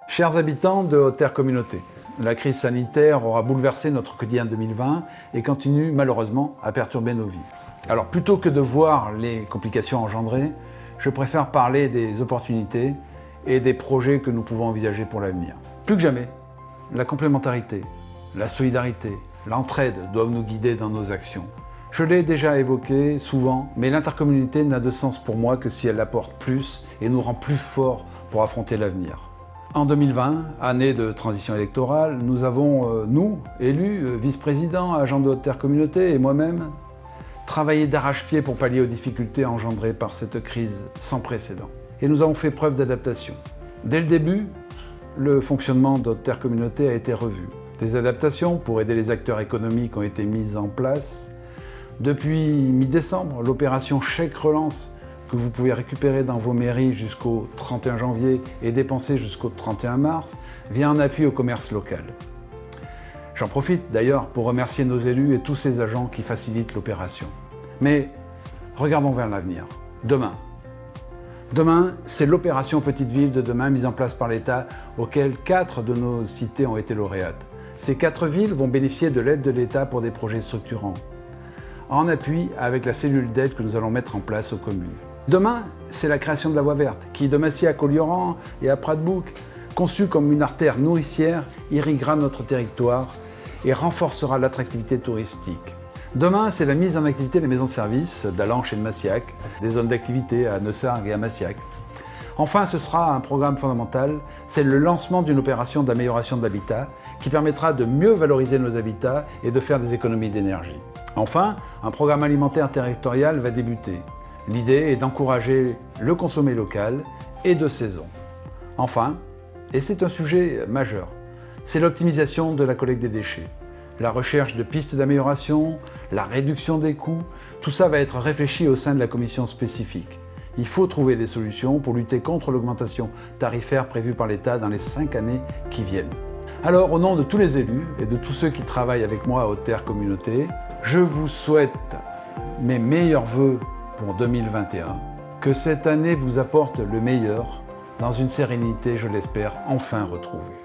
Chers habitants de Haute-Terre Communauté, la crise sanitaire aura bouleversé notre quotidien 2020 et continue malheureusement à perturber nos vies. Alors plutôt que de voir les complications engendrées, je préfère parler des opportunités et des projets que nous pouvons envisager pour l'avenir. Plus que jamais, la complémentarité, la solidarité, l'entraide doivent nous guider dans nos actions. Je l'ai déjà évoqué souvent, mais l'intercommunauté n'a de sens pour moi que si elle apporte plus et nous rend plus forts pour affronter l'avenir. En 2020, année de transition électorale, nous avons, nous, élus, vice-présidents, agents de Haute-Terre Communauté et moi-même, travaillé d'arrache-pied pour pallier aux difficultés engendrées par cette crise sans précédent. Et nous avons fait preuve d'adaptation. Dès le début, le fonctionnement de Haute-Terre Communauté a été revu. Des adaptations pour aider les acteurs économiques ont été mises en place. Depuis mi-décembre, l'opération Chèque Relance, que vous pouvez récupérer dans vos mairies jusqu'au 31 janvier et dépenser jusqu'au 31 mars, vient en appui au commerce local. J'en profite d'ailleurs pour remercier nos élus et tous ces agents qui facilitent l'opération. Mais regardons vers l'avenir. Demain, c'est l'opération Petite Ville de demain mise en place par l'État, auquel 4 de nos cités ont été lauréates. Ces 4 villes vont bénéficier de l'aide de l'État pour des projets structurants, en appui avec la cellule d'aide que nous allons mettre en place aux communes. Demain, c'est la création de la voie verte, qui de Massy à Collioran et à Prat-de-Bouc, conçue comme une artère nourricière, irriguera notre territoire et renforcera l'attractivité touristique. Demain, c'est la mise en activité des maisons de services d'Allanche et de Massiac, des zones d'activité à Neussargues et à Massiac. Enfin, ce sera un programme fondamental, c'est le lancement d'une opération d'amélioration de l'habitat qui permettra de mieux valoriser nos habitats et de faire des économies d'énergie. Enfin, un programme alimentaire territorial va débuter. L'idée est d'encourager le consommer local et de saison. Enfin, et c'est un sujet majeur, c'est l'optimisation de la collecte des déchets. La recherche de pistes d'amélioration, la réduction des coûts, tout ça va être réfléchi au sein de la commission spécifique. Il faut trouver des solutions pour lutter contre l'augmentation tarifaire prévue par l'État dans les 5 années qui viennent. Alors, au nom de tous les élus et de tous ceux qui travaillent avec moi à Haute-Terre Communauté, je vous souhaite mes meilleurs vœux pour 2021. Que cette année vous apporte le meilleur, dans une sérénité, je l'espère, enfin retrouvée.